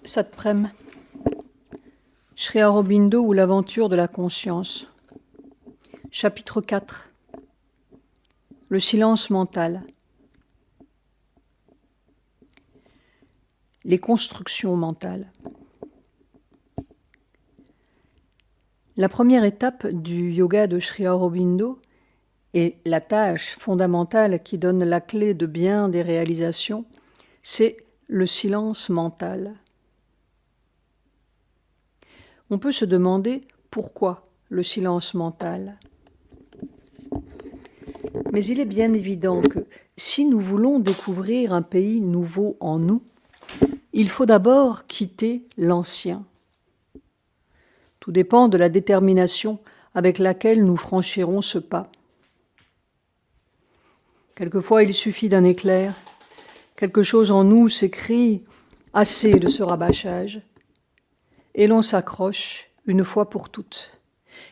Satprem. Sri Aurobindo ou l'aventure de la conscience. Chapitre 4. Le silence mental. Les constructions mentales. La première étape du yoga de Sri Aurobindo et la tâche fondamentale qui donne la clé de bien des réalisations, c'est le silence mental. On peut se demander pourquoi le silence mental. Mais il est bien évident que si nous voulons découvrir un pays nouveau en nous, il faut d'abord quitter l'ancien. Tout dépend de la détermination avec laquelle nous franchirons ce pas. Quelquefois, il suffit d'un éclair. Quelque chose en nous s'écrie « assez de ce rabâchage » et l'on s'accroche une fois pour toutes.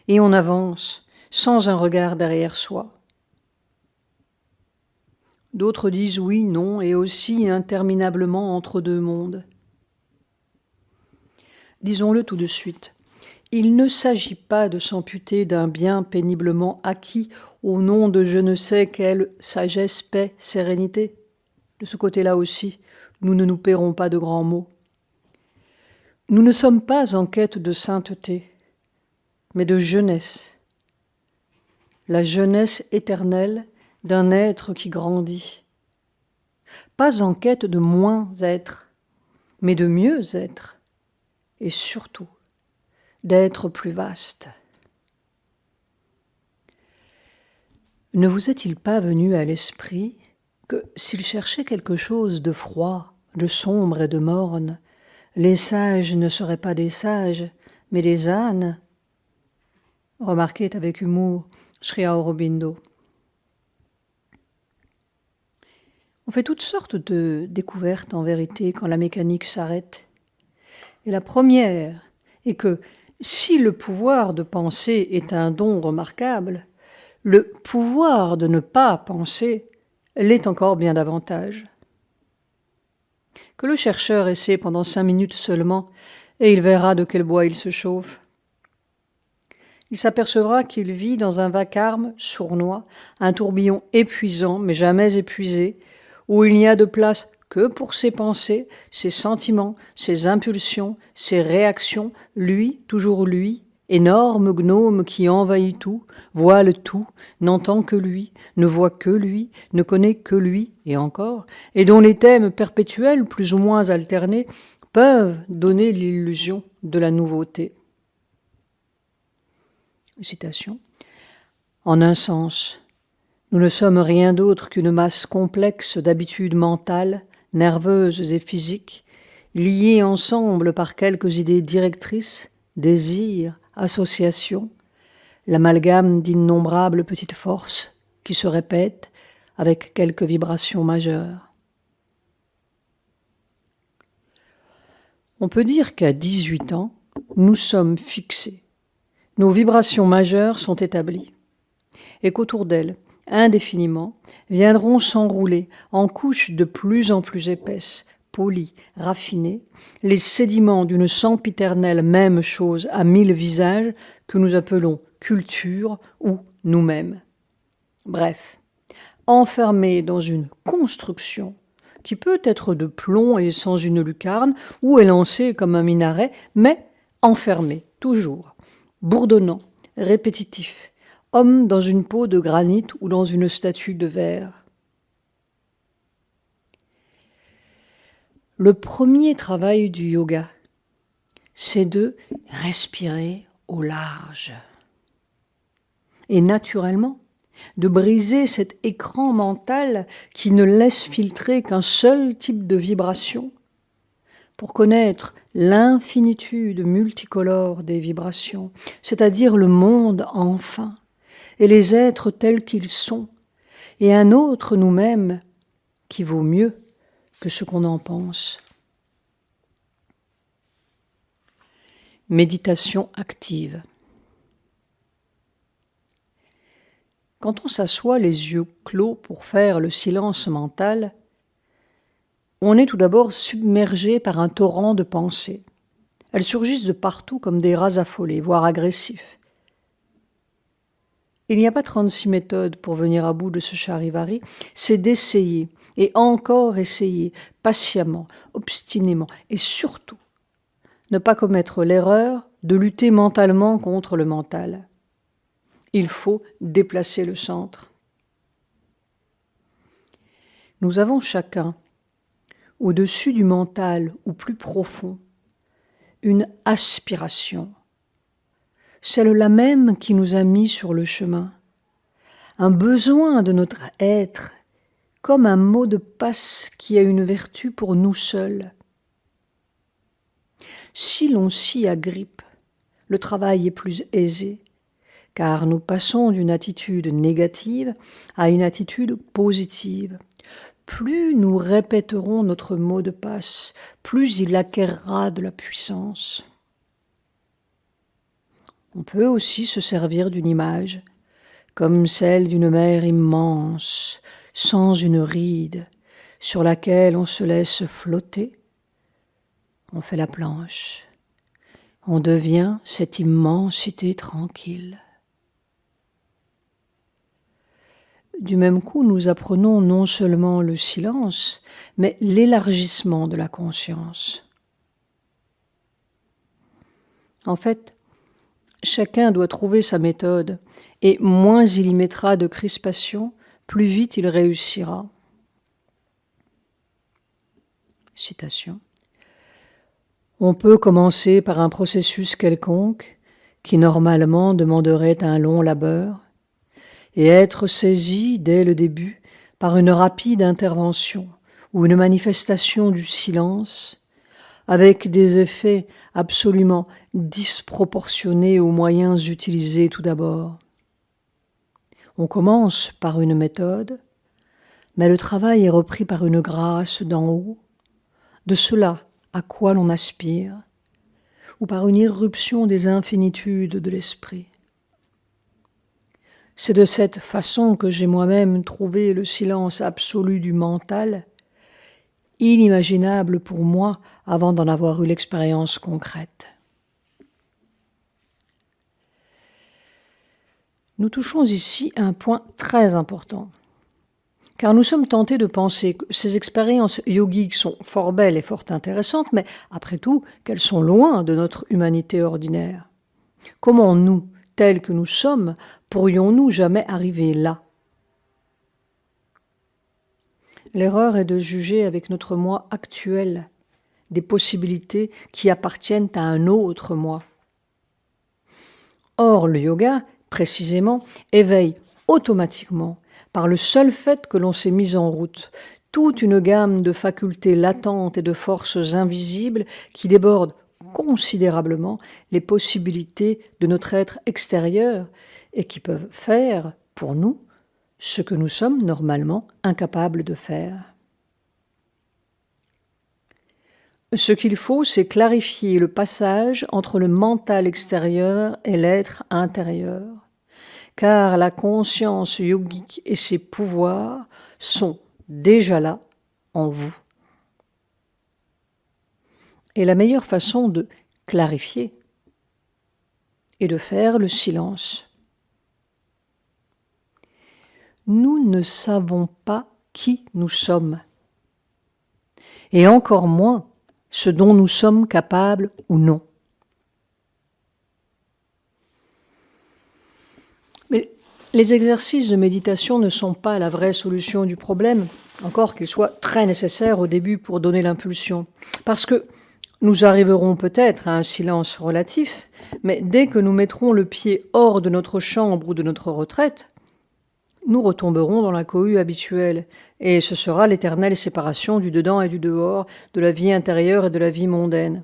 Et on avance sans un regard derrière soi. D'autres disent oui, non, et aussi interminablement entre deux mondes. Disons-le tout de suite, il ne s'agit pas de s'amputer d'un bien péniblement acquis au nom de je ne sais quelle sagesse, paix, sérénité. De ce côté-là aussi, nous ne nous paierons pas de grands mots. Nous ne sommes pas en quête de sainteté, mais de jeunesse. La jeunesse éternelle d'un être qui grandit. Pas en quête de moins être, mais de mieux être, et surtout d'être plus vaste. Ne vous est-il pas venu à l'esprit que s'il cherchait quelque chose de froid, de sombre et de morne, les sages ne seraient pas des sages, mais des ânes? Remarquait avec humour Sri Aurobindo. On fait toutes sortes de découvertes en vérité quand la mécanique s'arrête. Et la première est que si le pouvoir de penser est un don remarquable, le pouvoir de ne pas penser l'est encore bien davantage. Que le chercheur essaie pendant 5 minutes seulement, et il verra de quel bois il se chauffe. Il s'apercevra qu'il vit dans un vacarme sournois, un tourbillon épuisant, mais jamais épuisé, où il n'y a de place que pour ses pensées, ses sentiments, ses impulsions, ses réactions, lui, toujours lui, énorme gnome qui envahit tout, voile tout, n'entend que lui, ne voit que lui, ne connaît que lui, et encore, et dont les thèmes perpétuels, plus ou moins alternés, peuvent donner l'illusion de la nouveauté. Citation. En un sens, nous ne sommes rien d'autre qu'une masse complexe d'habitudes mentales, nerveuses et physiques, liées ensemble par quelques idées directrices, désirs, associations, l'amalgame d'innombrables petites forces qui se répètent avec quelques vibrations majeures. On peut dire qu'à 18 ans, nous sommes fixés. Nos vibrations majeures sont établies et qu'autour d'elles, indéfiniment, viendront s'enrouler en couches de plus en plus épaisses, polies, raffinées, les sédiments d'une sempiternelle même chose à 1000 visages que nous appelons culture ou nous-mêmes. Bref, enfermés dans une construction qui peut être de plomb et sans une lucarne ou élancée comme un minaret, mais enfermés, toujours, bourdonnant, répétitif, homme dans une peau de granit ou dans une statue de verre. Le premier travail du yoga, c'est de respirer au large. Et naturellement, de briser cet écran mental qui ne laisse filtrer qu'un seul type de vibration pour connaître l'infinitude multicolore des vibrations, c'est-à-dire le monde enfin, et les êtres tels qu'ils sont, et un autre nous-mêmes qui vaut mieux que ce qu'on en pense. Méditation active. Quand on s'assoit les yeux clos pour faire le silence mental, On est tout d'abord submergé par un torrent de pensées. Elles surgissent de partout comme des rats affolés, voire agressifs. Il n'y a pas 36 méthodes pour venir à bout de ce charivari, c'est d'essayer, et encore essayer, patiemment, obstinément, et surtout, ne pas commettre l'erreur de lutter mentalement contre le mental. Il faut déplacer le centre. Nous avons chacun, au-dessus du mental ou plus profond, une aspiration, celle-là même qui nous a mis sur le chemin, un besoin de notre être, comme un mot de passe qui a une vertu pour nous seuls. Si l'on s'y agrippe, le travail est plus aisé, car nous passons d'une attitude négative à une attitude positive. Plus nous répéterons notre mot de passe, plus il acquerra de la puissance. On peut aussi se servir d'une image, comme celle d'une mer immense, sans une ride, sur laquelle on se laisse flotter. On fait la planche. On devient cette immensité tranquille. Du même coup, nous apprenons non seulement le silence, mais l'élargissement de la conscience. En fait, chacun doit trouver sa méthode, et moins il y mettra de crispation, plus vite il réussira. Citation. On peut commencer par un processus quelconque qui normalement demanderait un long labeur et être saisi dès le début par une rapide intervention ou une manifestation du silence avec des effets absolument disproportionnés aux moyens utilisés tout d'abord. On commence par une méthode, mais le travail est repris par une grâce d'en haut, de cela à quoi l'on aspire, ou par une irruption des infinitudes de l'esprit. C'est de cette façon que j'ai moi-même trouvé le silence absolu du mental, inimaginable pour moi avant d'en avoir eu l'expérience concrète. Nous touchons ici un point très important, car nous sommes tentés de penser que ces expériences yogiques sont fort belles et fort intéressantes, mais après tout, qu'elles sont loin de notre humanité ordinaire. Comment nous, tels que nous sommes, pourrions-nous jamais arriver là ? L'erreur est de juger avec notre moi actuel des possibilités qui appartiennent à un autre moi. Or, le yoga, précisément, éveille automatiquement, par le seul fait que l'on s'est mis en route, toute une gamme de facultés latentes et de forces invisibles qui débordent considérablement les possibilités de notre être extérieur et qui peuvent faire, pour nous, ce que nous sommes normalement incapables de faire. Ce qu'il faut, c'est clarifier le passage entre le mental extérieur et l'être intérieur, car la conscience yogique et ses pouvoirs sont déjà là, en vous. Et la meilleure façon de clarifier est de faire le silence. Nous ne savons pas qui nous sommes, et encore moins ce dont nous sommes capables ou non. Mais les exercices de méditation ne sont pas la vraie solution du problème, encore qu'ils soient très nécessaires au début pour donner l'impulsion. Parce que nous arriverons peut-être à un silence relatif, mais dès que nous mettrons le pied hors de notre chambre ou de notre retraite, nous retomberons dans la cohue habituelle, et ce sera l'éternelle séparation du dedans et du dehors, de la vie intérieure et de la vie mondaine.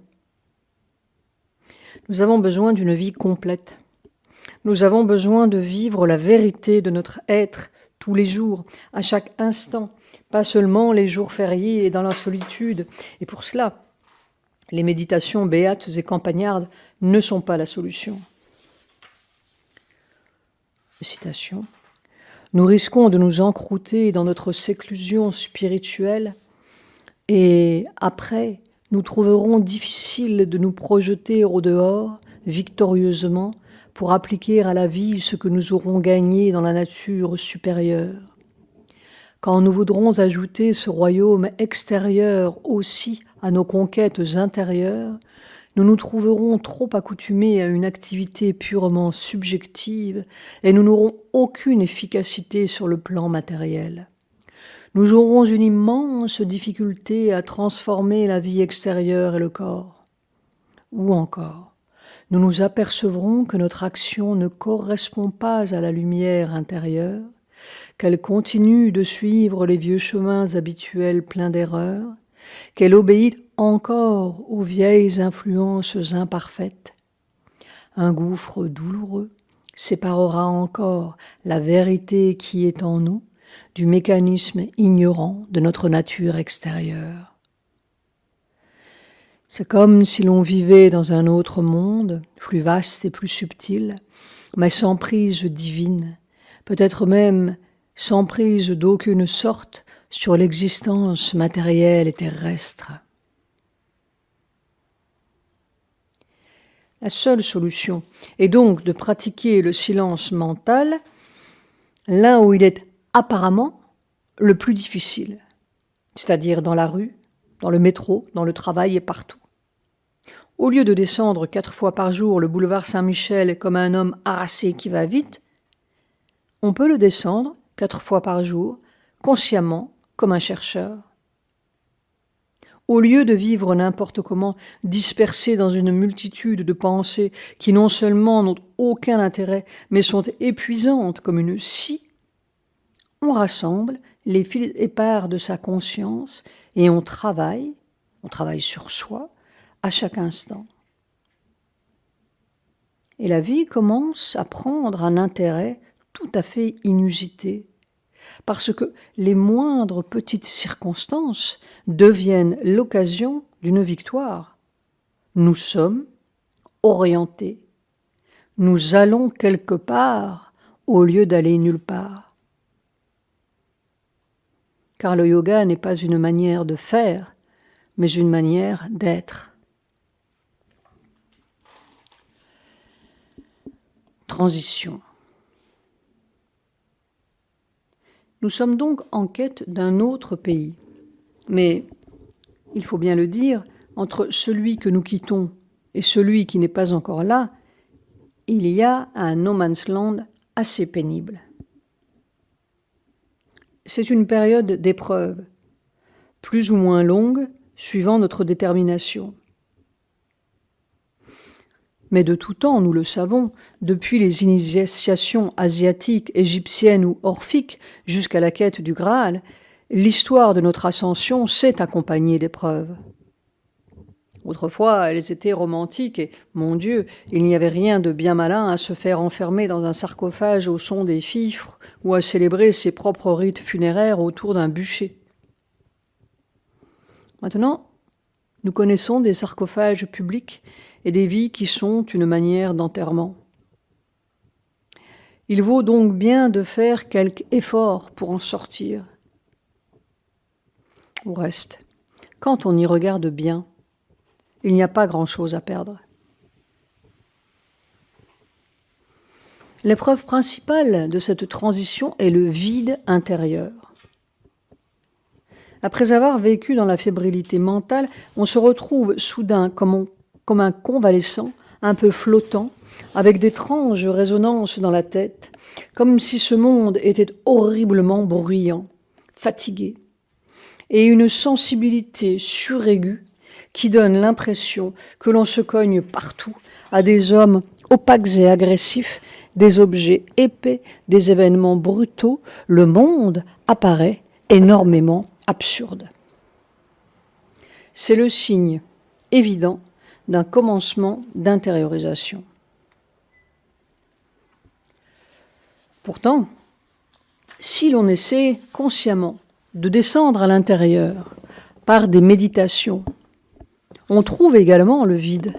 Nous avons besoin d'une vie complète. Nous avons besoin de vivre la vérité de notre être tous les jours, à chaque instant, pas seulement les jours fériés et dans la solitude. Et pour cela, les méditations béates et campagnardes ne sont pas la solution. Citation. Nous risquons de nous encrouter dans notre séclusion spirituelle Et après, nous trouverons difficile de nous projeter au dehors, victorieusement, pour appliquer à la vie ce que nous aurons gagné dans la nature supérieure. Quand nous voudrons ajouter ce royaume extérieur aussi à nos conquêtes intérieures, nous nous trouverons trop accoutumés à une activité purement subjective et nous n'aurons aucune efficacité sur le plan matériel. Nous aurons une immense difficulté à transformer la vie extérieure et le corps. Ou encore, nous nous apercevrons que notre action ne correspond pas à la lumière intérieure, qu'elle continue de suivre les vieux chemins habituels pleins d'erreurs, qu'elle obéit encore aux vieilles influences imparfaites. Un gouffre douloureux séparera encore la vérité qui est en nous du mécanisme ignorant de notre nature extérieure. C'est comme si l'on vivait dans un autre monde, plus vaste et plus subtil, mais sans prise divine, peut-être même sans prise d'aucune sorte sur l'existence matérielle et terrestre. La seule solution est donc de pratiquer le silence mental là où il est apparemment le plus difficile, c'est-à-dire dans la rue, dans le métro, dans le travail et partout. Au lieu de descendre 4 fois par jour le boulevard Saint-Michel comme un homme harassé qui va vite, on peut le descendre 4 fois par jour, consciemment, comme un chercheur. Au lieu de vivre n'importe comment, dispersé dans une multitude de pensées qui non seulement n'ont aucun intérêt, mais sont épuisantes comme une scie, on rassemble les fils épars de sa conscience et on travaille sur soi à chaque instant. Et la vie commence à prendre un intérêt tout à fait inusité, parce que les moindres petites circonstances deviennent l'occasion d'une victoire. Nous sommes orientés. Nous allons quelque part au lieu d'aller nulle part. Car le yoga n'est pas une manière de faire, mais une manière d'être. Transition. Nous sommes donc en quête d'un autre pays. Mais, il faut bien le dire, entre celui que nous quittons et celui qui n'est pas encore là, il y a un no man's land assez pénible. C'est une période d'épreuve, plus ou moins longue, suivant notre détermination. Mais de tout temps, nous le savons, depuis les initiations asiatiques, égyptiennes ou orphiques jusqu'à la quête du Graal, l'histoire de notre ascension s'est accompagnée d'épreuves. Autrefois, elles étaient romantiques et, mon Dieu, il n'y avait rien de bien malin à se faire enfermer dans un sarcophage au son des fifres ou à célébrer ses propres rites funéraires autour d'un bûcher. Maintenant, nous connaissons des sarcophages publics et des vies qui sont une manière d'enterrement. Il vaut donc bien de faire quelque effort pour en sortir. Au reste, quand on y regarde bien, il n'y a pas grand-chose à perdre. L'épreuve principale de cette transition est le vide intérieur. Après avoir vécu dans la fébrilité mentale, on se retrouve soudain comme un convalescent, un peu flottant, avec d'étranges résonances dans la tête, comme si ce monde était horriblement bruyant, fatigué, et une sensibilité suraiguë qui donne l'impression que l'on se cogne partout à des hommes opaques et agressifs, des objets épais, des événements brutaux. Le monde apparaît énormément absurde. C'est le signe évident d'un commencement d'intériorisation. Pourtant, si l'on essaie consciemment de descendre à l'intérieur par des méditations, on trouve également le vide,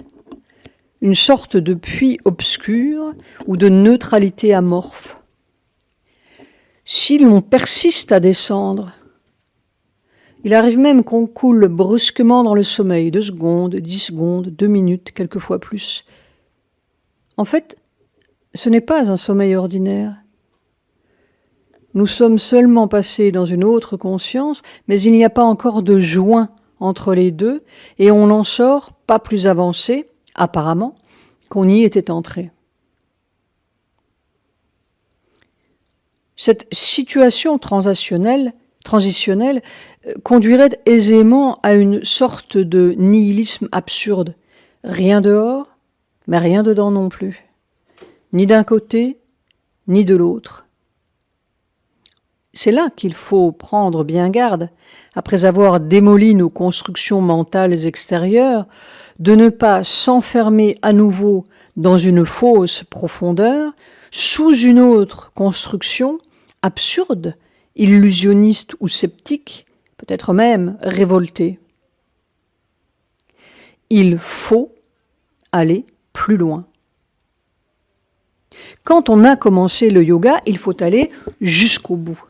une sorte de puits obscur ou de neutralité amorphe. Si l'on persiste à descendre, Il arrive même qu'on coule brusquement dans le sommeil, 2 secondes, 10 secondes, 2 minutes, quelquefois plus. En fait, ce n'est pas un sommeil ordinaire. Nous sommes seulement passés dans une autre conscience, mais il n'y a pas encore de joint entre les deux, et on n'en sort pas plus avancé, apparemment, qu'on y était entré. Cette situation transitionnelle conduirait aisément à une sorte de nihilisme absurde. Rien dehors, mais rien dedans non plus. Ni d'un côté, ni de l'autre. C'est là qu'il faut prendre bien garde, après avoir démoli nos constructions mentales extérieures, de ne pas s'enfermer à nouveau dans une fausse profondeur, sous une autre construction absurde, illusionniste ou sceptique, peut-être même révoltée. Il faut aller plus loin. Quand on a commencé le yoga, il faut aller jusqu'au bout,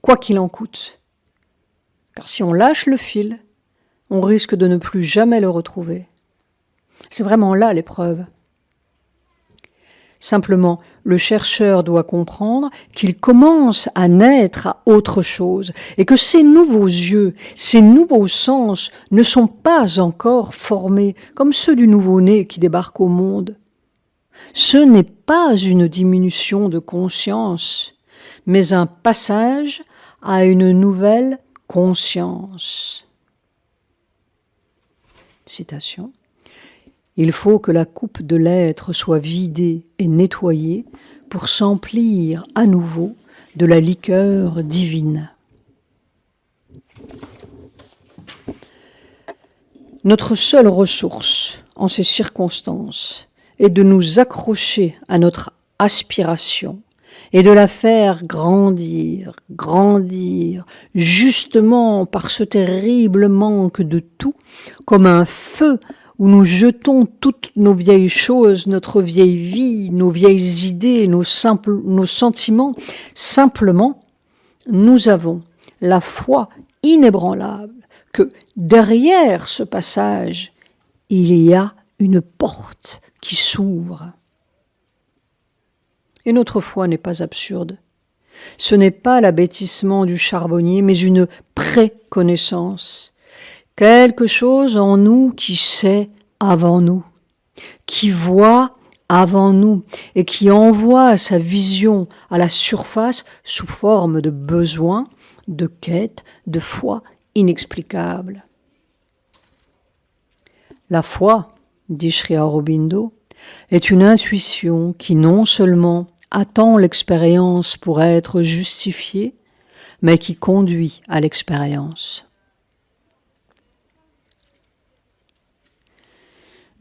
quoi qu'il en coûte. Car si on lâche le fil, on risque de ne plus jamais le retrouver. C'est vraiment là l'épreuve. Simplement, le chercheur doit comprendre qu'il commence à naître à autre chose et que ces nouveaux yeux, ces nouveaux sens ne sont pas encore formés comme ceux du nouveau-né qui débarque au monde. Ce n'est pas une diminution de conscience, mais un passage à une nouvelle conscience. Citation. Il faut que la coupe de l'être soit vidée et nettoyée pour s'emplir à nouveau de la liqueur divine. Notre seule ressource en ces circonstances est de nous accrocher à notre aspiration et de la faire grandir, justement par ce terrible manque de tout, comme un feu où nous jetons toutes nos vieilles choses, notre vieille vie, nos vieilles idées, nos sentiments. Simplement, nous avons la foi inébranlable que derrière ce passage, il y a une porte qui s'ouvre. Et notre foi n'est pas absurde. Ce n'est pas l'abêtissement du charbonnier, mais une préconnaissance. Quelque chose en nous qui sait avant nous, qui voit avant nous et qui envoie sa vision à la surface sous forme de besoin, de quête, de foi inexplicable. La foi, dit Sri Aurobindo, est une intuition qui non seulement attend l'expérience pour être justifiée, mais qui conduit à l'expérience.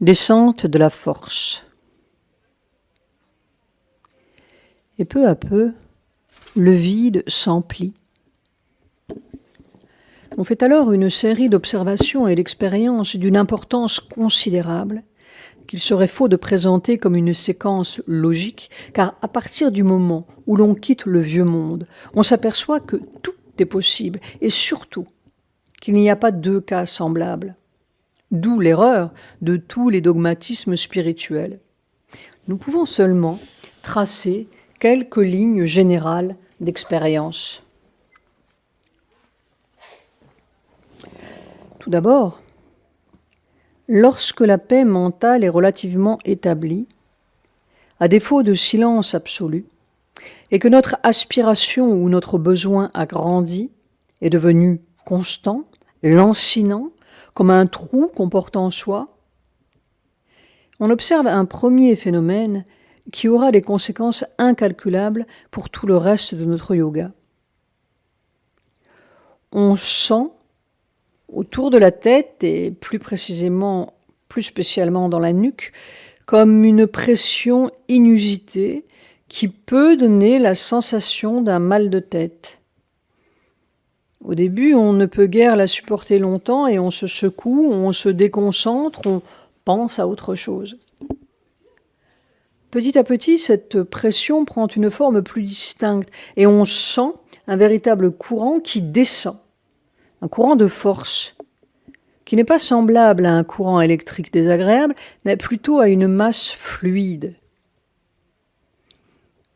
Descente de la force. Et peu à peu, le vide s'emplit. On fait alors une série d'observations et d'expériences d'une importance considérable qu'il serait faux de présenter comme une séquence logique, car à partir du moment où l'on quitte le vieux monde, on s'aperçoit que tout est possible, et surtout qu'il n'y a pas 2 cas semblables. D'où l'erreur de tous les dogmatismes spirituels. Nous pouvons seulement tracer quelques lignes générales d'expérience. Tout d'abord, lorsque la paix mentale est relativement établie, à défaut de silence absolu, et que notre aspiration ou notre besoin a grandi, est devenu constant, lancinant, comme un trou qu'on porte en soi, on observe un premier phénomène qui aura des conséquences incalculables pour tout le reste de notre yoga. On sent autour de la tête, et plus précisément, plus spécialement dans la nuque, comme une pression inusitée qui peut donner la sensation d'un mal de tête. Au début, on ne peut guère la supporter longtemps et on se secoue, on se déconcentre, on pense à autre chose. Petit à petit, cette pression prend une forme plus distincte et on sent un véritable courant qui descend. un courant de force qui n'est pas semblable à un courant électrique désagréable, mais plutôt à une masse fluide.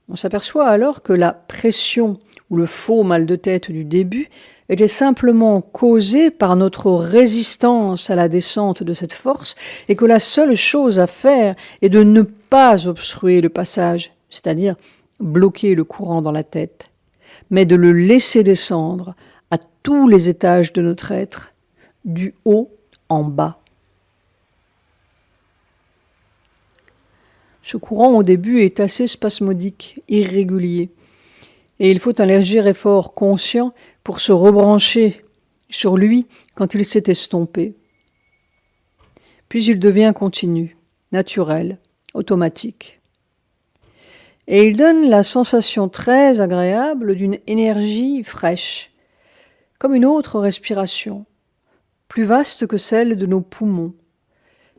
On s'aperçoit alors que la pression ou le faux mal de tête du début était simplement causé par notre résistance à la descente de cette force et que la seule chose à faire est de ne pas obstruer le passage, c'est-à-dire bloquer le courant dans la tête, mais de le laisser descendre à tous les étages de notre être, du haut en bas. Ce courant au début est assez spasmodique, irrégulier, et il faut un léger effort conscient pour se rebrancher sur lui quand il s'est estompé. Puis il devient continu, naturel, automatique. Et il donne la sensation très agréable d'une énergie fraîche, comme une autre respiration, plus vaste que celle de nos poumons,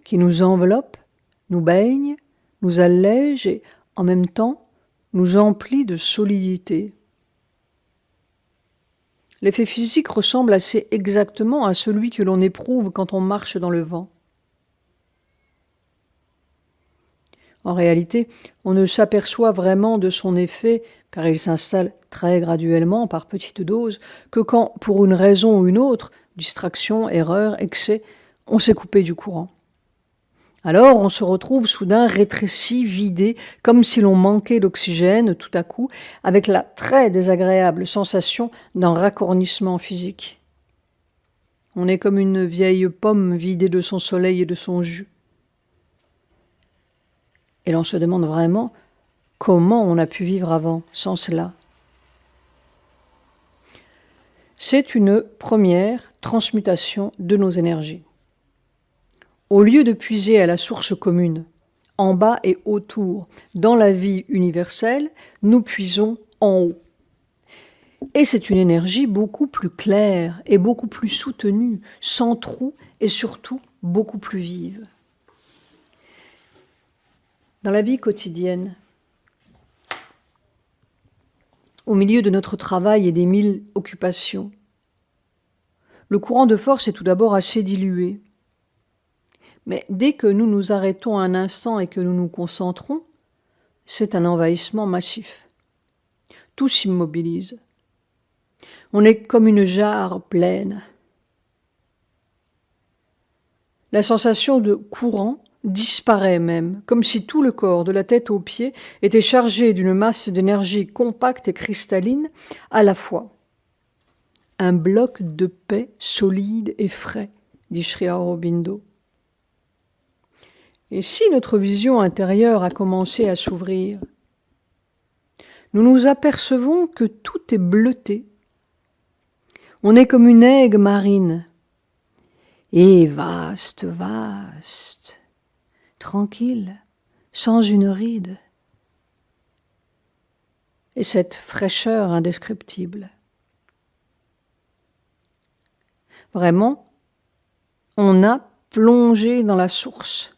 qui nous enveloppe, nous baigne, nous allège et, en même temps, nous emplit de solidité. L'effet physique ressemble assez exactement à celui que l'on éprouve quand on marche dans le vent. En réalité, on ne s'aperçoit vraiment de son effet, car il s'installe très graduellement par petites doses, que quand, pour une raison ou une autre, distraction, erreur, excès, on s'est coupé du courant. Alors on se retrouve soudain rétréci, vidé, comme si l'on manquait d'oxygène tout à coup, avec la très désagréable sensation d'un racornissement physique. On est comme une vieille pomme vidée de son soleil et de son jus. Et l'on se demande vraiment comment on a pu vivre avant sans cela. C'est une première transmutation de nos énergies. Au lieu de puiser à la source commune, en bas et autour, dans la vie universelle, nous puisons en haut. Et c'est une énergie beaucoup plus claire et beaucoup plus soutenue, sans trou et surtout beaucoup plus vive. Dans la vie quotidienne, au milieu de notre travail et des 1000 occupations, le courant de force est tout d'abord assez dilué. Mais dès que nous nous arrêtons un instant et que nous nous concentrons, c'est un envahissement massif. Tout s'immobilise. On est comme une jarre pleine. La sensation de courant disparaît même, comme si tout le corps, de la tête aux pieds, était chargé d'une masse d'énergie compacte et cristalline à la fois. Un bloc de paix solide et frais, dit Sri Aurobindo. Et si notre vision intérieure a commencé à s'ouvrir, nous nous apercevons que tout est bleuté. On est comme une aigue marine, et vaste, vaste, tranquille, sans une ride. Et cette fraîcheur indescriptible. Vraiment, on a plongé dans la source.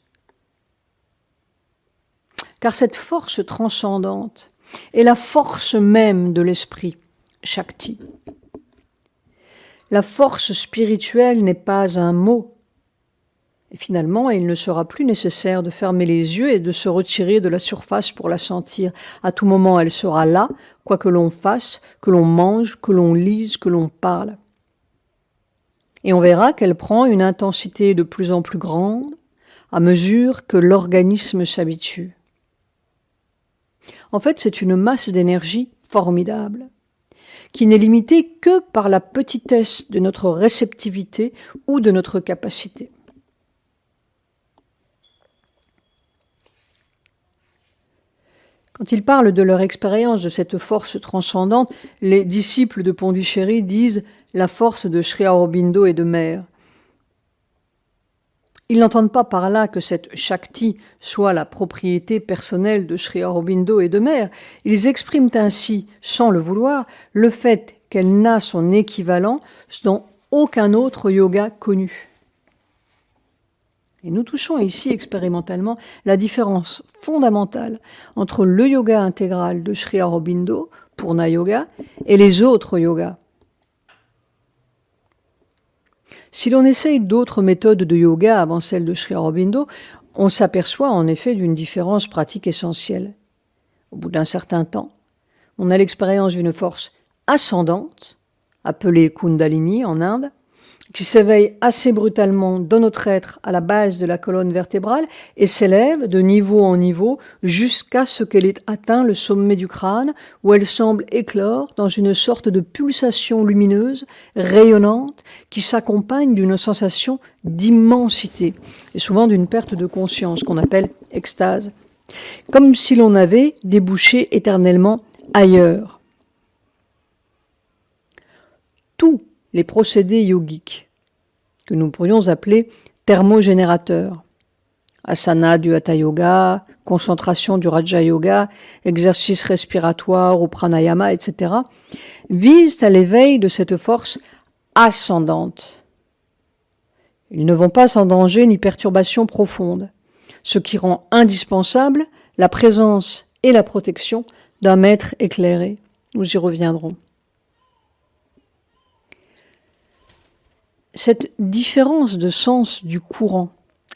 Car cette force transcendante est la force même de l'esprit, Shakti. La force spirituelle n'est pas un mot. Et finalement, il ne sera plus nécessaire de fermer les yeux et de se retirer de la surface pour la sentir. À tout moment, elle sera là, quoi que l'on fasse, que l'on mange, que l'on lise, que l'on parle. Et on verra qu'elle prend une intensité de plus en plus grande à mesure que l'organisme s'habitue. En fait, c'est une masse d'énergie formidable, qui n'est limitée que par la petitesse de notre réceptivité ou de notre capacité. Quand ils parlent de leur expérience de cette force transcendante, les disciples de Pondichéry disent la force de Sri Aurobindo et de Mère. Ils n'entendent pas par là que cette Shakti soit la propriété personnelle de Sri Aurobindo et de Mère. Ils expriment ainsi, sans le vouloir, le fait qu'elle n'a son équivalent dans aucun autre yoga connu. Et nous touchons ici expérimentalement la différence fondamentale entre le yoga intégral de Sri Aurobindo, Purna Yoga, et les autres yogas. Si l'on essaye d'autres méthodes de yoga avant celle de Sri Aurobindo, on s'aperçoit en effet d'une différence pratique essentielle. Au bout d'un certain temps, on a l'expérience d'une force ascendante, appelée Kundalini en Inde, qui s'éveille assez brutalement dans notre être à la base de la colonne vertébrale et s'élève de niveau en niveau jusqu'à ce qu'elle ait atteint le sommet du crâne, où elle semble éclore dans une sorte de pulsation lumineuse, rayonnante, qui s'accompagne d'une sensation d'immensité et souvent d'une perte de conscience qu'on appelle extase, comme si l'on avait débouché éternellement ailleurs. Tous les procédés yogiques que nous pourrions appeler thermogénérateurs, asana du Hatha Yoga, concentration du Raja Yoga, exercice respiratoire ou pranayama, etc., visent à l'éveil de cette force ascendante. Ils ne vont pas sans danger ni perturbation profonde, ce qui rend indispensable la présence et la protection d'un maître éclairé. Nous y reviendrons. Cette différence de sens du courant,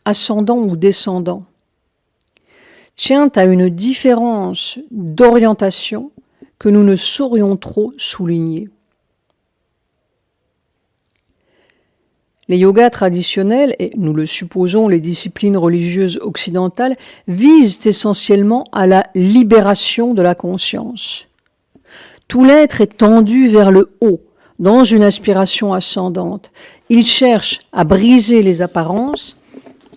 ascendant ou descendant, tient à une différence d'orientation que nous ne saurions trop souligner. Les yogas traditionnels, et nous le supposons les disciplines religieuses occidentales, visent essentiellement à la libération de la conscience. Tout l'être est tendu vers le haut, dans une aspiration ascendante. Il cherche à briser les apparences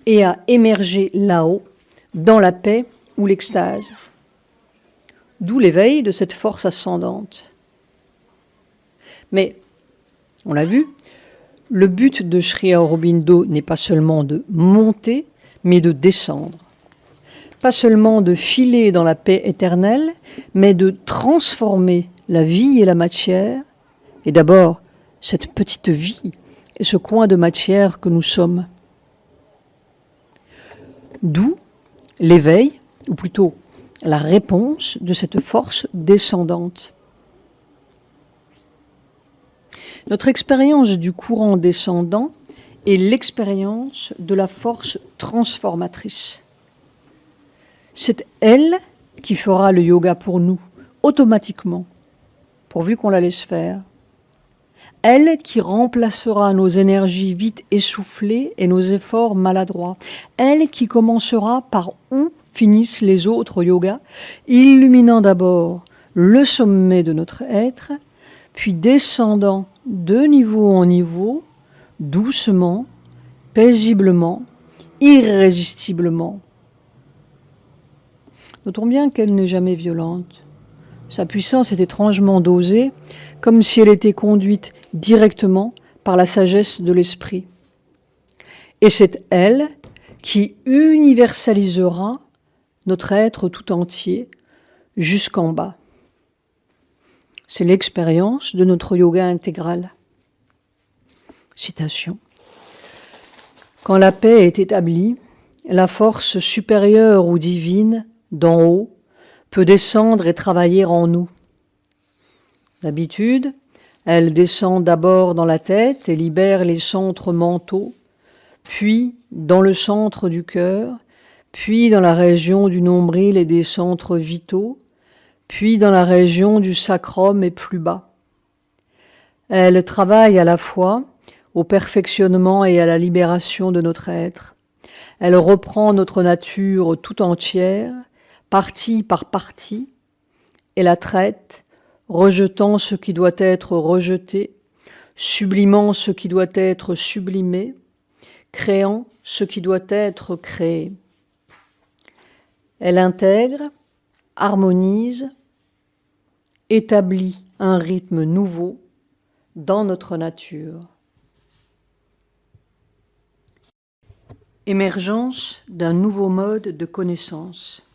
et à émerger là-haut, dans la paix ou l'extase. D'où l'éveil de cette force ascendante. Mais, on l'a vu, le but de Sri Aurobindo n'est pas seulement de monter, mais de descendre. Pas seulement de filer dans la paix éternelle, mais de transformer la vie et la matière, et d'abord cette petite vie et ce coin de matière que nous sommes. D'où l'éveil, ou plutôt la réponse de cette force descendante. Notre expérience du courant descendant est l'expérience de la force transformatrice. C'est elle qui fera le yoga pour nous, automatiquement, pourvu qu'on la laisse faire. Elle qui remplacera nos énergies vite essoufflées et nos efforts maladroits. Elle qui commencera par où finissent les autres yogas, illuminant d'abord le sommet de notre être, puis descendant de niveau en niveau, doucement, paisiblement, irrésistiblement. Notons bien qu'elle n'est jamais violente. Sa puissance est étrangement dosée, comme si elle était conduite directement par la sagesse de l'esprit. Et c'est elle qui universalisera notre être tout entier jusqu'en bas. C'est l'expérience de notre yoga intégral. Citation. Quand la paix est établie, la force supérieure ou divine, d'en haut, peut descendre et travailler en nous. D'habitude, elle descend d'abord dans la tête et libère les centres mentaux, puis dans le centre du cœur, puis dans la région du nombril et des centres vitaux, puis dans la région du sacrum et plus bas. Elle travaille à la fois au perfectionnement et à la libération de notre être. Elle reprend notre nature tout entière, partie par partie, et la traite, rejetant ce qui doit être rejeté, sublimant ce qui doit être sublimé, créant ce qui doit être créé. Elle intègre, harmonise, établit un rythme nouveau dans notre nature. Émergence d'un nouveau mode de connaissance.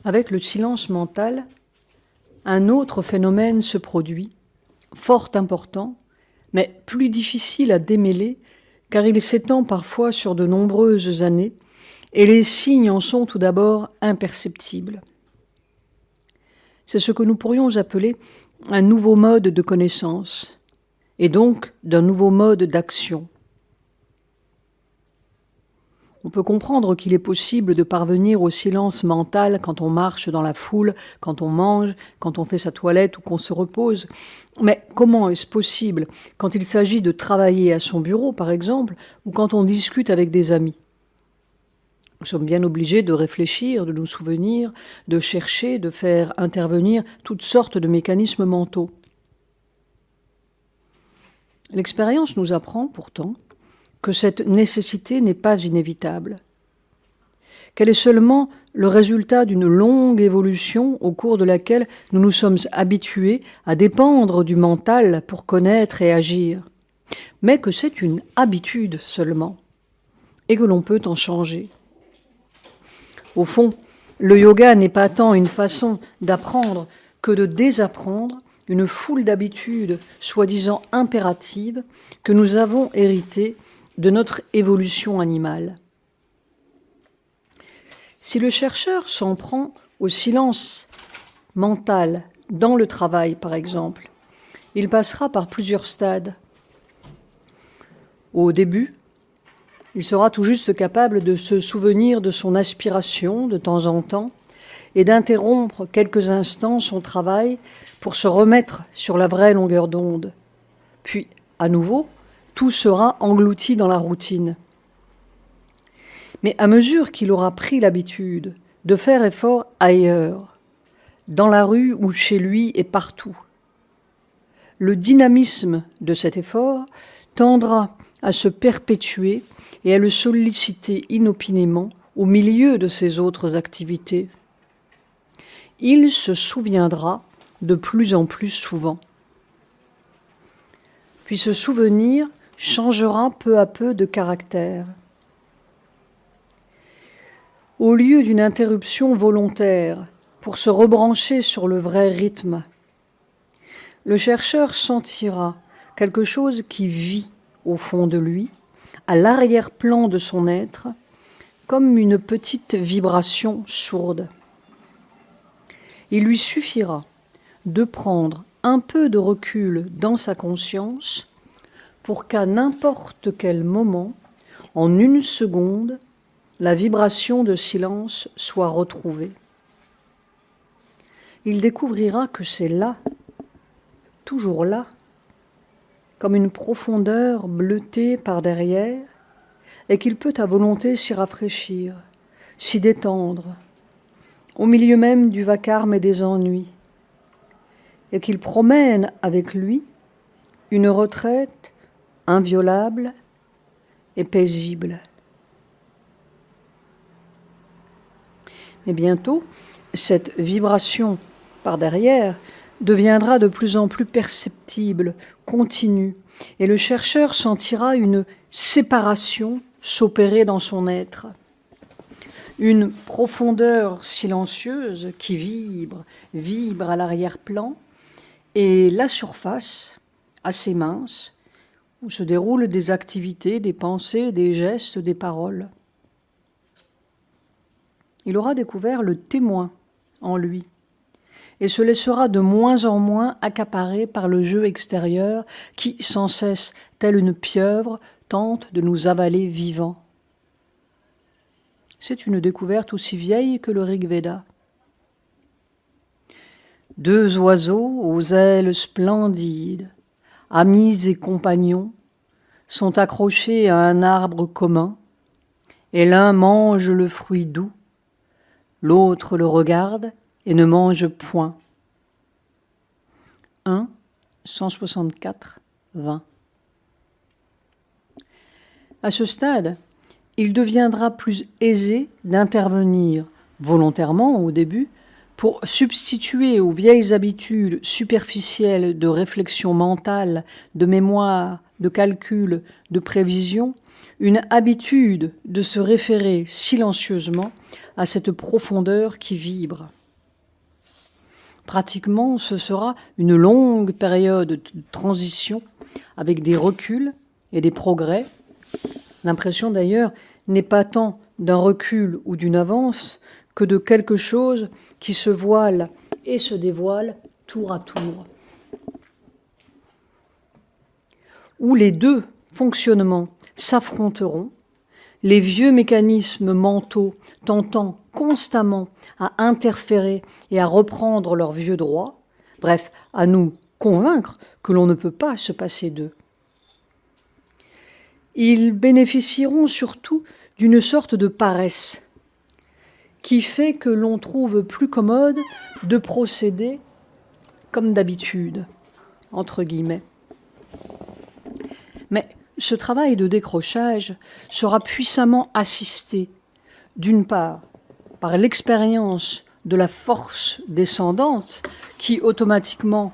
Avec le silence mental, un autre phénomène se produit, fort important, mais plus difficile à démêler, car il s'étend parfois sur de nombreuses années, et les signes en sont tout d'abord imperceptibles. C'est ce que nous pourrions appeler un nouveau mode de connaissance, et donc d'un nouveau mode d'action. On peut comprendre qu'il est possible de parvenir au silence mental quand on marche dans la foule, quand on mange, quand on fait sa toilette ou qu'on se repose. Mais comment est-ce possible quand il s'agit de travailler à son bureau, par exemple, ou quand on discute avec des amis ? Nous sommes bien obligés de réfléchir, de nous souvenir, de chercher, de faire intervenir toutes sortes de mécanismes mentaux. L'expérience nous apprend pourtant que cette nécessité n'est pas inévitable, qu'elle est seulement le résultat d'une longue évolution au cours de laquelle nous nous sommes habitués à dépendre du mental pour connaître et agir, mais que c'est une habitude seulement, et que l'on peut en changer. Au fond, le yoga n'est pas tant une façon d'apprendre que de désapprendre une foule d'habitudes soi-disant impératives que nous avons héritées de notre évolution animale. Si le chercheur s'en prend au silence mental dans le travail, par exemple, il passera par plusieurs stades. Au début, il sera tout juste capable de se souvenir de son aspiration de temps en temps et d'interrompre quelques instants son travail pour se remettre sur la vraie longueur d'onde. Puis, à nouveau, tout sera englouti dans la routine. Mais à mesure qu'il aura pris l'habitude de faire effort ailleurs, dans la rue ou chez lui et partout, le dynamisme de cet effort tendra à se perpétuer et à le solliciter inopinément au milieu de ses autres activités. Il se souviendra de plus en plus souvent. Puis ce souvenir changera peu à peu de caractère. Au lieu d'une interruption volontaire pour se rebrancher sur le vrai rythme, le chercheur sentira quelque chose qui vit au fond de lui, à l'arrière-plan de son être, comme une petite vibration sourde. Il lui suffira de prendre un peu de recul dans sa conscience pour qu'à n'importe quel moment, en une seconde, la vibration de silence soit retrouvée. Il découvrira que c'est là, toujours là, comme une profondeur bleutée par derrière, et qu'il peut à volonté s'y rafraîchir, s'y détendre, au milieu même du vacarme et des ennuis, et qu'il promène avec lui une retraite inviolable et paisible. Mais bientôt, cette vibration par derrière deviendra de plus en plus perceptible, continue, et le chercheur sentira une séparation s'opérer dans son être. Une profondeur silencieuse qui vibre à l'arrière-plan, et la surface, assez mince, où se déroulent des activités, des pensées, des gestes, des paroles. Il aura découvert le témoin en lui et se laissera de moins en moins accaparer par le jeu extérieur qui, sans cesse, tel une pieuvre, tente de nous avaler vivants. C'est une découverte aussi vieille que le Rig Veda. Deux oiseaux aux ailes splendides, amis et compagnons, sont accrochés à un arbre commun, et l'un mange le fruit doux, l'autre le regarde et ne mange point. 1, 164, 20. À ce stade, il deviendra plus aisé d'intervenir volontairement au début pour substituer aux vieilles habitudes superficielles de réflexion mentale, de mémoire, de calcul, de prévision, une habitude de se référer silencieusement à cette profondeur qui vibre. Pratiquement, ce sera une longue période de transition avec des reculs et des progrès. L'impression d'ailleurs n'est pas tant d'un recul ou d'une avance que de quelque chose qui se voile et se dévoile tour à tour. où les deux fonctionnements s'affronteront, les vieux mécanismes mentaux tentant constamment à interférer et à reprendre leurs vieux droits, bref, à nous convaincre que l'on ne peut pas se passer d'eux. Ils bénéficieront surtout d'une sorte de paresse qui fait que l'on trouve plus commode de procéder comme d'habitude, entre guillemets. Mais ce travail de décrochage sera puissamment assisté, d'une part, par l'expérience de la force descendante qui automatiquement,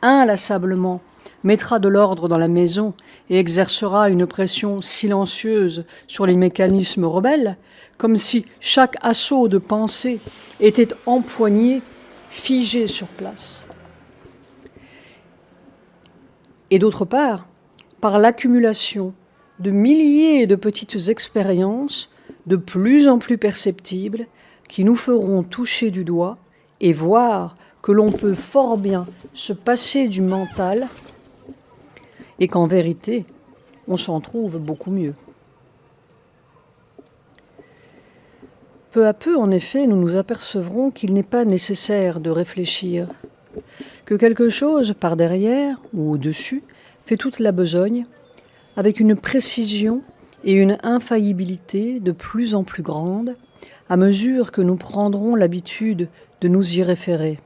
inlassablement, mettra de l'ordre dans la maison et exercera une pression silencieuse sur les mécanismes rebelles, comme si chaque assaut de pensée était empoigné, figé sur place. Et d'autre part, par l'accumulation de milliers de petites expériences de plus en plus perceptibles qui nous feront toucher du doigt et voir que l'on peut fort bien se passer du mental et qu'en vérité, on s'en trouve beaucoup mieux. Peu à peu, en effet, nous nous apercevrons qu'il n'est pas nécessaire de réfléchir, que quelque chose par derrière ou au-dessus fait toute la besogne, avec une précision et une infaillibilité de plus en plus grandes, à mesure que nous prendrons l'habitude de nous y référer.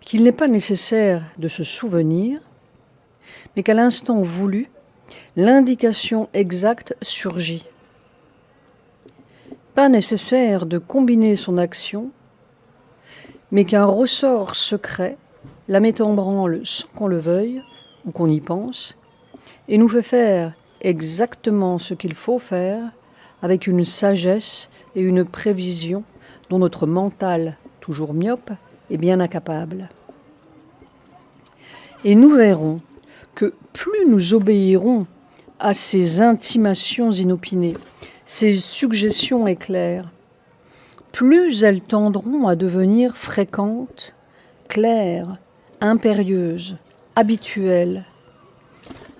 Qu'il n'est pas nécessaire de se souvenir, mais qu'à l'instant voulu, l'indication exacte surgit. Pas nécessaire de combiner son action, mais qu'un ressort secret la met en branle sans qu'on le veuille ou qu'on y pense, et nous fait faire exactement ce qu'il faut faire avec une sagesse et une prévision dont notre mental, toujours myope, est bien incapable. Et nous verrons que plus nous obéirons à ces intimations inopinées, ces suggestions éclairs, plus elles tendront à devenir fréquentes, claires, impérieuses, habituelles,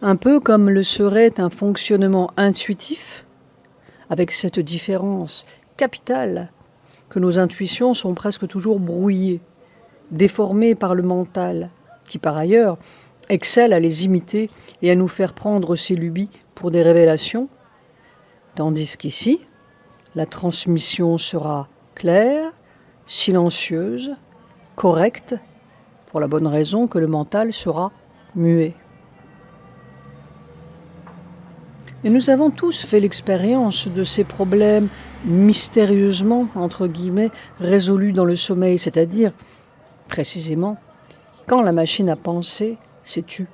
un peu comme le serait un fonctionnement intuitif, avec cette différence capitale que nos intuitions sont presque toujours brouillées, déformées par le mental, qui par ailleurs excelle à les imiter et à nous faire prendre ses lubies pour des révélations, tandis qu'ici, la transmission sera claire, silencieuse, correcte, pour la bonne raison que le mental sera muet. Et nous avons tous fait l'expérience de ces problèmes mystérieusement, entre guillemets, résolus dans le sommeil, c'est-à-dire, précisément, quand la machine à penser s'est tue.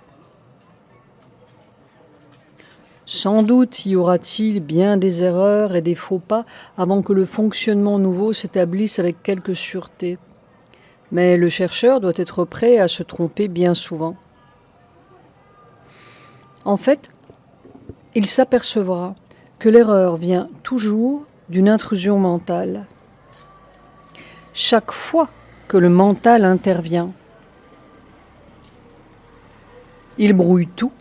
Sans doute y aura-t-il bien des erreurs et des faux pas avant que le fonctionnement nouveau s'établisse avec quelque sûreté. Mais le chercheur doit être prêt à se tromper bien souvent. En fait, il s'apercevra que l'erreur vient toujours d'une intrusion mentale. Chaque fois que le mental intervient, il brouille tout,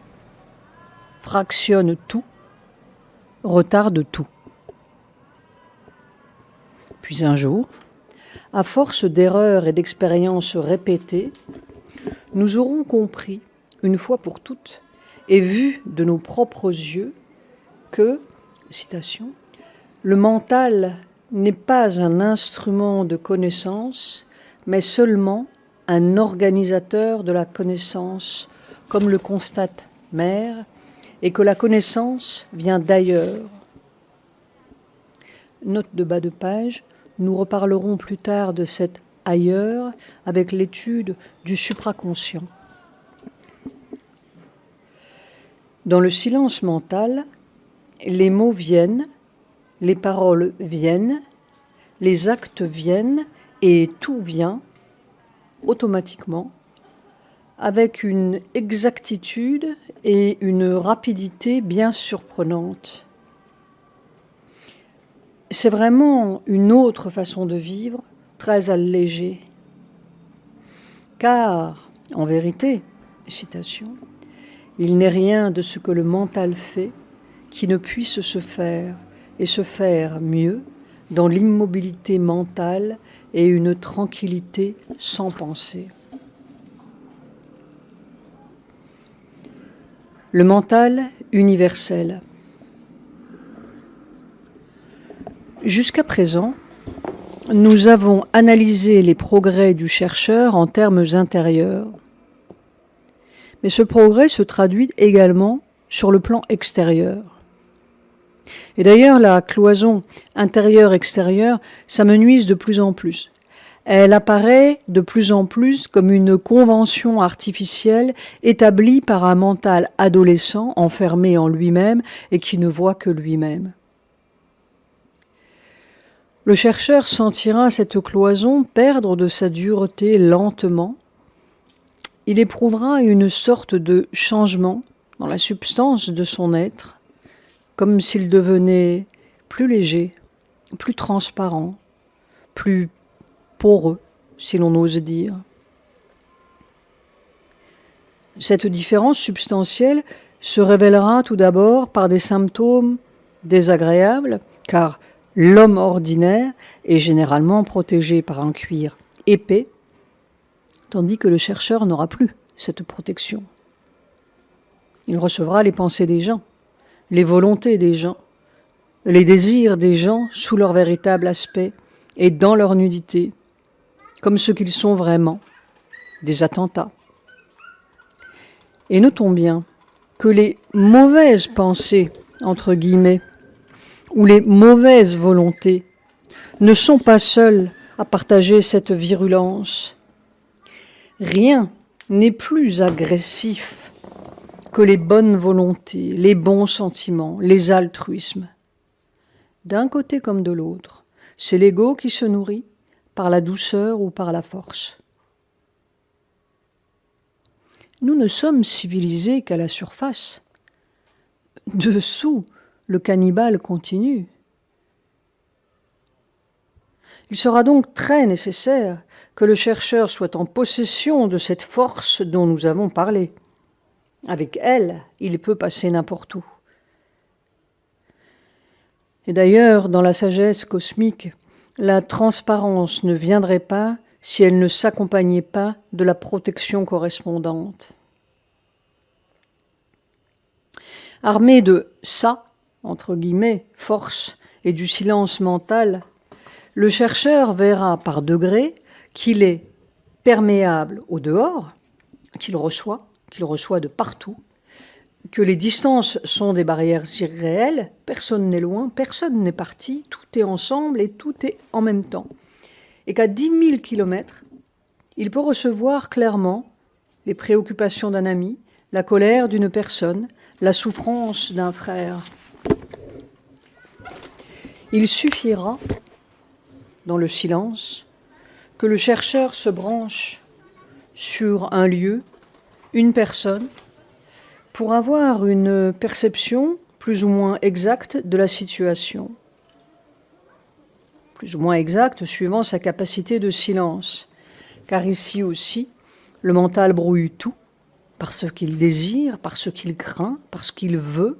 fractionne tout, retarde tout. Puis un jour, à force d'erreurs et d'expériences répétées, nous aurons compris, une fois pour toutes, et vu de nos propres yeux, que, citation, le mental n'est pas un instrument de connaissance, mais seulement un organisateur de la connaissance, comme le constate Mère, et que la connaissance vient d'ailleurs. Note de bas de page, nous reparlerons plus tard de cet ailleurs avec l'étude du supraconscient. Dans le silence mental, les mots viennent, les paroles viennent, les actes viennent et tout vient automatiquement avec une exactitude et une rapidité bien surprenantes. C'est vraiment une autre façon de vivre, très allégée. Car, en vérité, citation, Il n'est rien de ce que le mental fait qui ne puisse se faire, et se faire mieux, dans l'immobilité mentale et une tranquillité sans pensée. Le mental universel. Jusqu'à présent, nous avons analysé les progrès du chercheur en termes intérieurs. Mais ce progrès se traduit également sur le plan extérieur. Et d'ailleurs, la cloison intérieure-extérieure s'amenuise de plus en plus. Elle apparaît de plus en plus comme une convention artificielle établie par un mental adolescent enfermé en lui-même et qui ne voit que lui-même. Le chercheur sentira cette cloison perdre de sa dureté lentement. Il éprouvera une sorte de changement dans la substance de son être, comme s'il devenait plus léger, plus transparent, plus poreux, si l'on ose dire. Cette différence substantielle se révélera tout d'abord par des symptômes désagréables, car l'homme ordinaire est généralement protégé par un cuir épais, tandis que le chercheur n'aura plus cette protection. Il recevra les pensées des gens, les volontés des gens, les désirs des gens sous leur véritable aspect et dans leur nudité, comme ce qu'ils sont vraiment, des attentats. Et notons bien que les mauvaises pensées, entre guillemets, ou les mauvaises volontés ne sont pas seules à partager cette virulence. Rien n'est plus agressif que les bonnes volontés, les bons sentiments, les altruismes. D'un côté comme de l'autre, c'est l'ego qui se nourrit par la douceur ou par la force. Nous ne sommes civilisés qu'à la surface. Dessous, le cannibale continue. Il sera donc très nécessaire que le chercheur soit en possession de cette force dont nous avons parlé. Avec elle, il peut passer n'importe où. Et d'ailleurs, dans la sagesse cosmique, la transparence ne viendrait pas si elle ne s'accompagnait pas de la protection correspondante. Armé de ça, entre guillemets, force et du silence mental, le chercheur verra par degrés qu'il est perméable au dehors, qu'il reçoit de partout, que les distances sont des barrières irréelles, personne n'est loin, personne n'est parti, tout est ensemble et tout est en même temps. Et qu'à 10 000 kilomètres, il peut recevoir clairement les préoccupations d'un ami, la colère d'une personne, la souffrance d'un frère. Il suffira, dans le silence, que le chercheur se branche sur un lieu, une personne, pour avoir une perception plus ou moins exacte de la situation. Plus ou moins exacte suivant sa capacité de silence. Car ici aussi, le mental brouille tout, parce qu'il désire, parce qu'il craint, parce qu'il veut,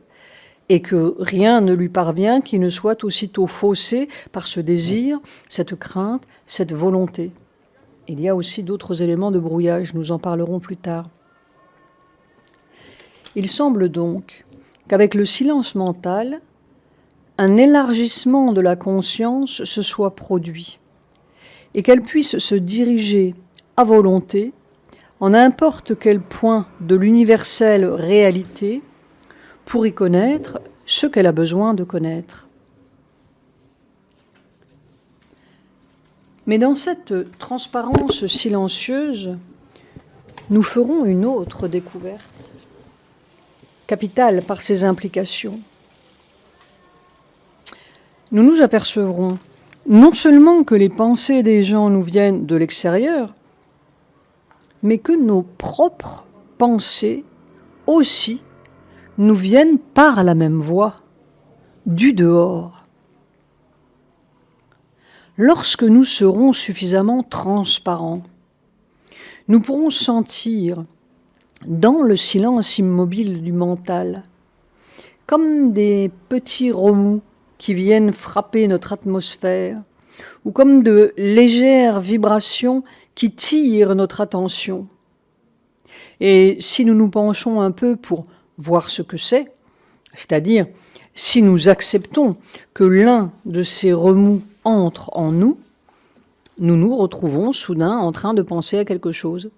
et que rien ne lui parvient qui ne soit aussitôt faussé par ce désir, cette crainte, cette volonté. Il y a aussi d'autres éléments de brouillage, nous en parlerons plus tard. Il semble donc qu'avec le silence mental, un élargissement de la conscience se soit produit et qu'elle puisse se diriger à volonté en n'importe quel point de l'universelle réalité pour y connaître ce qu'elle a besoin de connaître. Mais dans cette transparence silencieuse, nous ferons une autre découverte, capitale par ses implications. Nous nous apercevrons non seulement que les pensées des gens nous viennent de l'extérieur, mais que nos propres pensées aussi nous viennent par la même voie, du dehors. Lorsque nous serons suffisamment transparents, nous pourrons sentir dans le silence immobile du mental, comme des petits remous qui viennent frapper notre atmosphère, ou comme de légères vibrations qui tirent notre attention. Et si nous nous penchons un peu pour voir ce que c'est-à-dire si nous acceptons que l'un de ces remous entre en nous, nous nous retrouvons soudain en train de penser à quelque chose.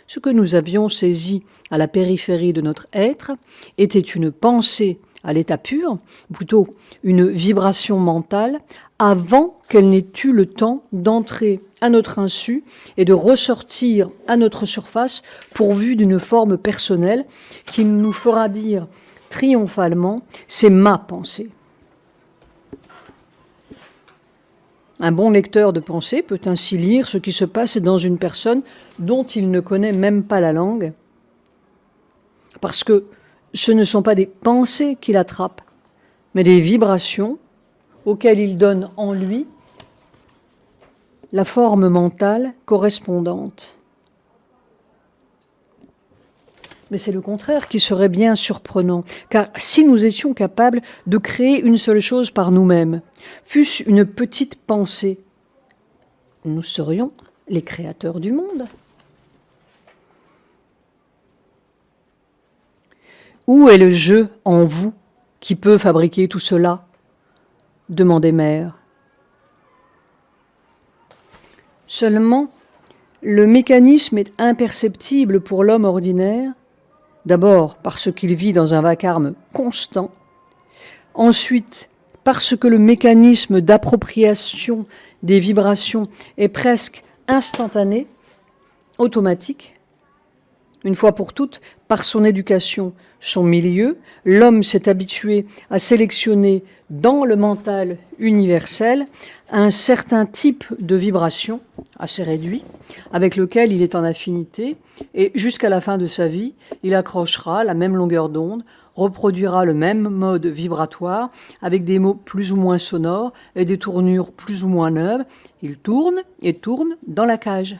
Ce que nous avions saisi à la périphérie de notre être était une pensée à l'état pur, ou plutôt une vibration mentale, avant qu'elle n'ait eu le temps d'entrer à notre insu et de ressortir à notre surface pourvue d'une forme personnelle qui nous fera dire triomphalement « c'est ma pensée ». Un bon lecteur de pensée peut ainsi lire ce qui se passe dans une personne dont il ne connaît même pas la langue, parce que ce ne sont pas des pensées qu'il attrape, mais des vibrations auxquelles il donne en lui la forme mentale correspondante. Mais c'est le contraire qui serait bien surprenant, car si nous étions capables de créer une seule chose par nous-mêmes, fût-ce une petite pensée, nous serions les créateurs du monde. Où est le jeu en vous qui peut fabriquer tout cela ? Demandait Mère. Seulement, le mécanisme est imperceptible pour l'homme ordinaire, d'abord parce qu'il vit dans un vacarme constant, ensuite parce que le mécanisme d'appropriation des vibrations est presque instantané, automatique. Une fois pour toutes, par son éducation, son milieu, l'homme s'est habitué à sélectionner dans le mental universel un certain type de vibration assez réduit, avec lequel il est en affinité, et jusqu'à la fin de sa vie, il accrochera la même longueur d'onde, reproduira le même mode vibratoire, avec des mots plus ou moins sonores et des tournures plus ou moins neuves. Il tourne et tourne dans la cage.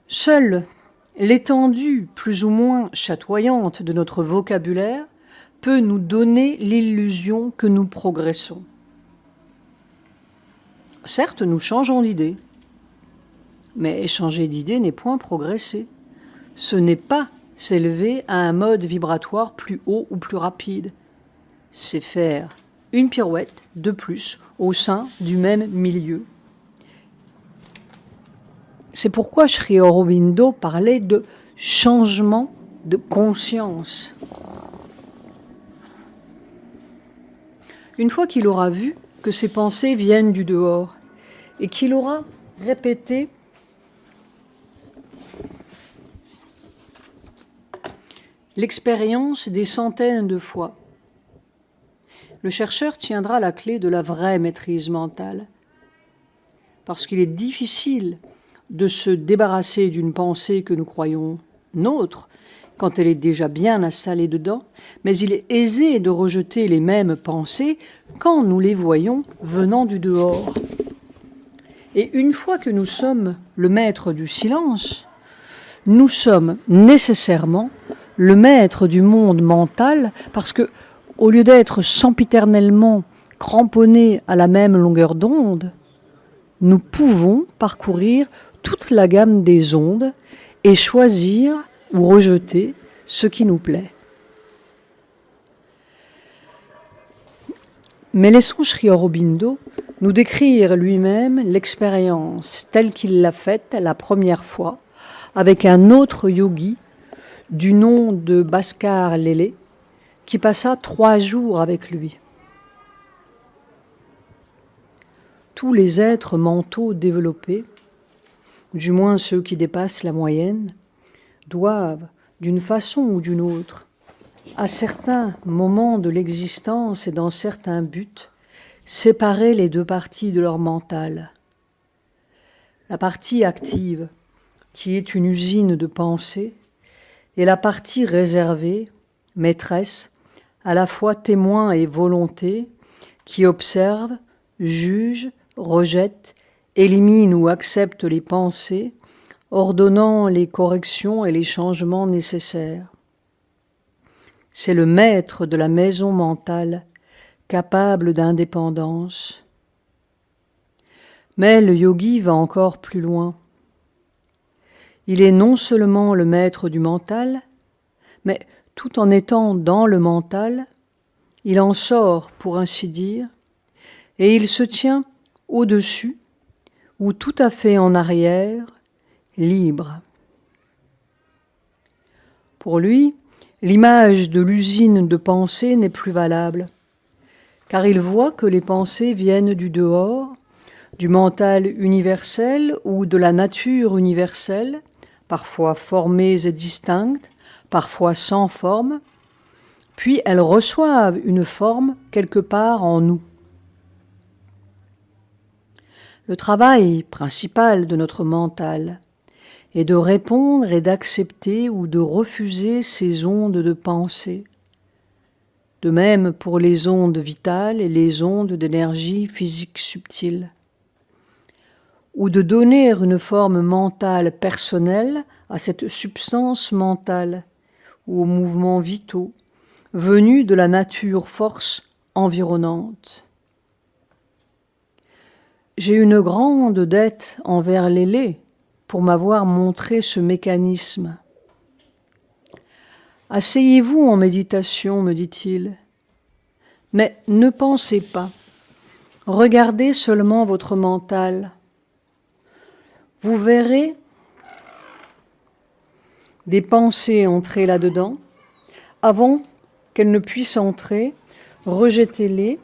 Seule l'étendue plus ou moins chatoyante de notre vocabulaire peut nous donner l'illusion que nous progressons. Certes, nous changeons d'idée, mais changer d'idée n'est point progresser. Ce n'est pas s'élever à un mode vibratoire plus haut ou plus rapide. C'est faire une pirouette de plus au sein du même milieu. C'est pourquoi Sri Aurobindo parlait de changement de conscience. Une fois qu'il aura vu que ses pensées viennent du dehors et qu'il aura répété l'expérience des centaines de fois, le chercheur tiendra la clé de la vraie maîtrise mentale, parce qu'il est difficile de se débarrasser d'une pensée que nous croyons nôtre quand elle est déjà bien installée dedans, mais il est aisé de rejeter les mêmes pensées quand nous les voyons venant du dehors. Et une fois que nous sommes le maître du silence, nous sommes nécessairement le maître du monde mental, parce que, au lieu d'être sempiternellement cramponnés à la même longueur d'onde, nous pouvons parcourir toute la gamme des ondes et choisir ou rejeter ce qui nous plaît. Mais laissons Sri Aurobindo nous décrire lui-même l'expérience telle qu'il l'a faite la première fois avec un autre yogi du nom de Bhaskar Lele qui passa 3 jours avec lui. Tous les êtres mentaux développés, du moins ceux qui dépassent la moyenne, doivent, d'une façon ou d'une autre, à certains moments de l'existence et dans certains buts, séparer les deux parties de leur mental. La partie active, qui est une usine de pensée, et la partie réservée, maîtresse, à la fois témoin et volonté, qui observe, juge, rejette, élimine ou accepte les pensées ordonnant les corrections et les changements nécessaires. C'est le maître de la maison mentale, capable d'indépendance. Mais le yogi va encore plus loin. Il est non seulement le maître du mental, mais tout en étant dans le mental, il en sort, pour ainsi dire, et il se tient au-dessus, ou tout à fait en arrière, libre. Pour lui, l'image de l'usine de pensée n'est plus valable, car il voit que les pensées viennent du dehors, du mental universel ou de la nature universelle, parfois formées et distinctes, parfois sans forme, puis elles reçoivent une forme quelque part en nous. Le travail principal de notre mental est de répondre et d'accepter ou de refuser ces ondes de pensée. De même pour les ondes vitales et les ondes d'énergie physique subtile. Ou de donner une forme mentale personnelle à cette substance mentale ou aux mouvements vitaux venus de la nature force environnante. J'ai une grande dette envers Lélé pour m'avoir montré ce mécanisme. Asseyez-vous en méditation, me dit-il, mais ne pensez pas, regardez seulement votre mental. Vous verrez des pensées entrer là-dedans. Avant qu'elles ne puissent entrer, rejetez-les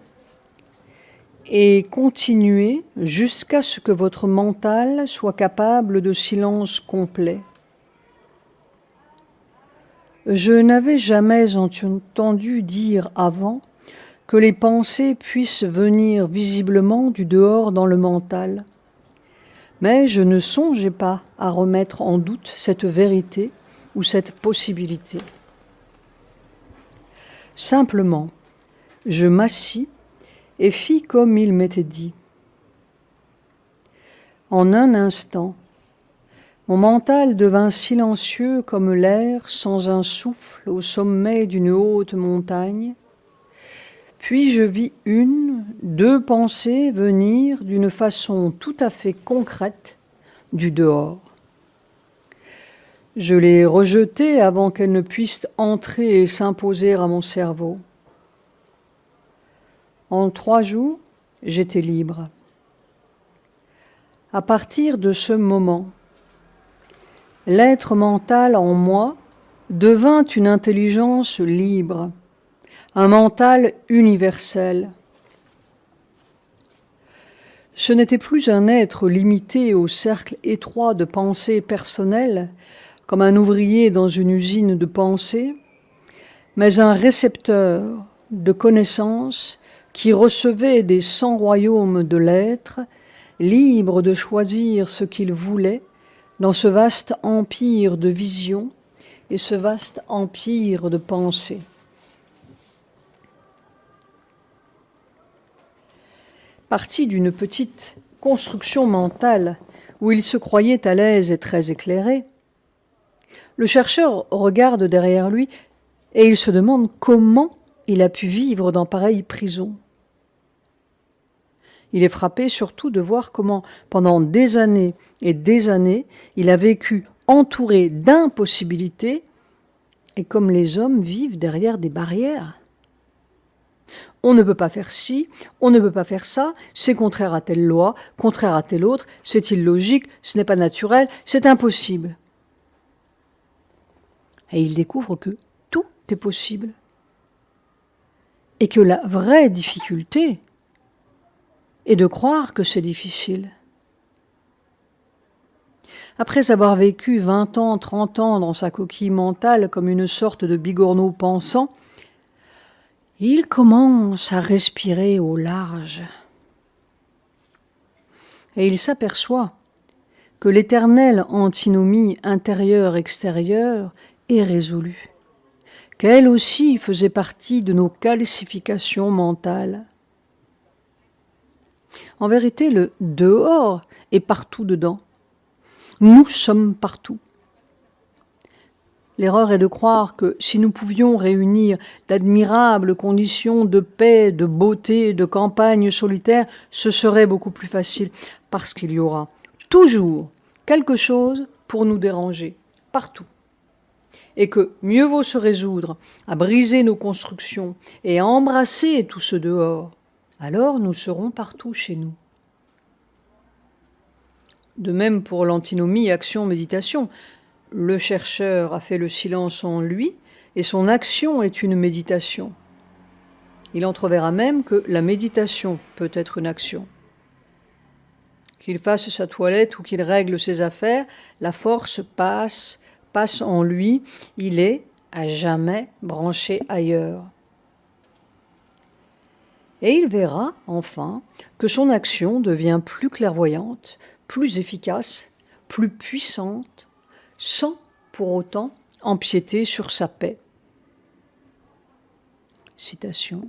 et continuez jusqu'à ce que votre mental soit capable de silence complet. Je n'avais jamais entendu dire avant que les pensées puissent venir visiblement du dehors dans le mental. Mais je ne songeais pas à remettre en doute cette vérité ou cette possibilité. Simplement, je m'assis et fis comme il m'était dit. En un instant, mon mental devint silencieux comme l'air sans un souffle au sommet d'une haute montagne. Puis je vis deux pensées venir d'une façon tout à fait concrète du dehors. Je les rejetai avant qu'elles ne puissent entrer et s'imposer à mon cerveau. En 3 jours, j'étais libre. À partir de ce moment, l'être mental en moi devint une intelligence libre, un mental universel. Ce n'était plus un être limité au cercle étroit de pensées personnelles, comme un ouvrier dans une usine de pensée, mais un récepteur de connaissances qui recevait des 100 royaumes de l'être, libre de choisir ce qu'il voulait dans ce vaste empire de vision et ce vaste empire de pensée. Parti d'une petite construction mentale où il se croyait à l'aise et très éclairé, le chercheur regarde derrière lui et il se demande comment il a pu vivre dans pareille prison. Il est frappé surtout de voir comment, pendant des années et des années, il a vécu entouré d'impossibilités et comme les hommes vivent derrière des barrières. On ne peut pas faire ci, on ne peut pas faire ça, c'est contraire à telle loi, contraire à telle autre, c'est illogique, ce n'est pas naturel, c'est impossible. Et il découvre que tout est possible. Et que la vraie difficulté est de croire que c'est difficile. Après avoir vécu 20 ans, 30 ans dans sa coquille mentale comme une sorte de bigorneau pensant, il commence à respirer au large. Et il s'aperçoit que l'éternelle antinomie intérieure-extérieure est résolue, qu'elle aussi faisait partie de nos calcifications mentales. En vérité, le dehors est partout dedans. Nous sommes partout. L'erreur est de croire que si nous pouvions réunir d'admirables conditions de paix, de beauté, de campagne solitaire, ce serait beaucoup plus facile, parce qu'il y aura toujours quelque chose pour nous déranger, partout. Et que mieux vaut se résoudre à briser nos constructions et à embrasser tout ce dehors, alors nous serons partout chez nous. De même pour l'antinomie action-méditation. Le chercheur a fait le silence en lui et son action est une méditation. Il entreverra même que la méditation peut être une action. Qu'il fasse sa toilette ou qu'il règle ses affaires, la force passe en lui, il est à jamais branché ailleurs. Et il verra, enfin, que son action devient plus clairvoyante, plus efficace, plus puissante, sans pour autant empiéter sur sa paix. Citation.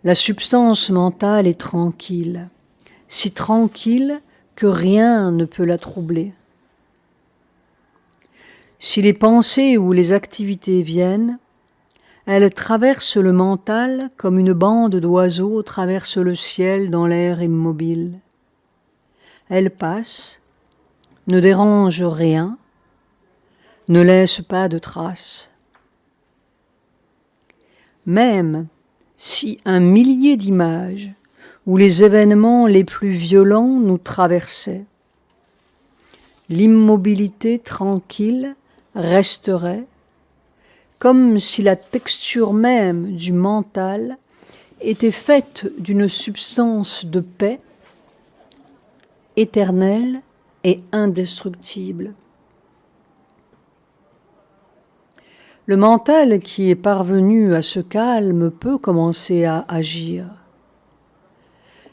La substance mentale est tranquille, si tranquille que rien ne peut la troubler. Si les pensées ou les activités viennent, elles traversent le mental comme une bande d'oiseaux traverse le ciel dans l'air immobile. Elles passent, ne dérangent rien, ne laissent pas de traces. Même si un millier d'images ou les événements les plus violents nous traversaient, l'immobilité tranquille resterait comme si la texture même du mental était faite d'une substance de paix éternelle et indestructible. Le mental qui est parvenu à ce calme peut commencer à agir.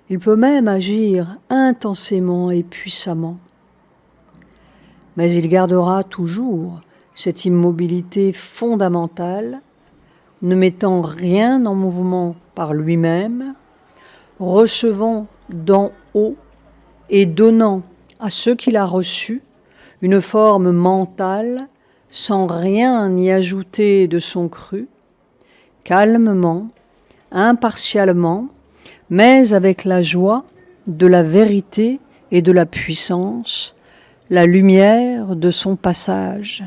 Il peut même agir intensément et puissamment. Mais il gardera toujours cette immobilité fondamentale, ne mettant rien en mouvement par lui-même, recevant d'en haut et donnant à ce qu'il a reçu une forme mentale sans rien y ajouter de son cru, calmement, impartialement, mais avec la joie de la vérité et de la puissance, la lumière de son passage.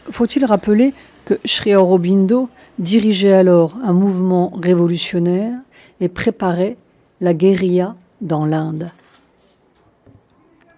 Faut-il rappeler que Sri Aurobindo dirigeait alors un mouvement révolutionnaire et préparait la guérilla dans l'Inde.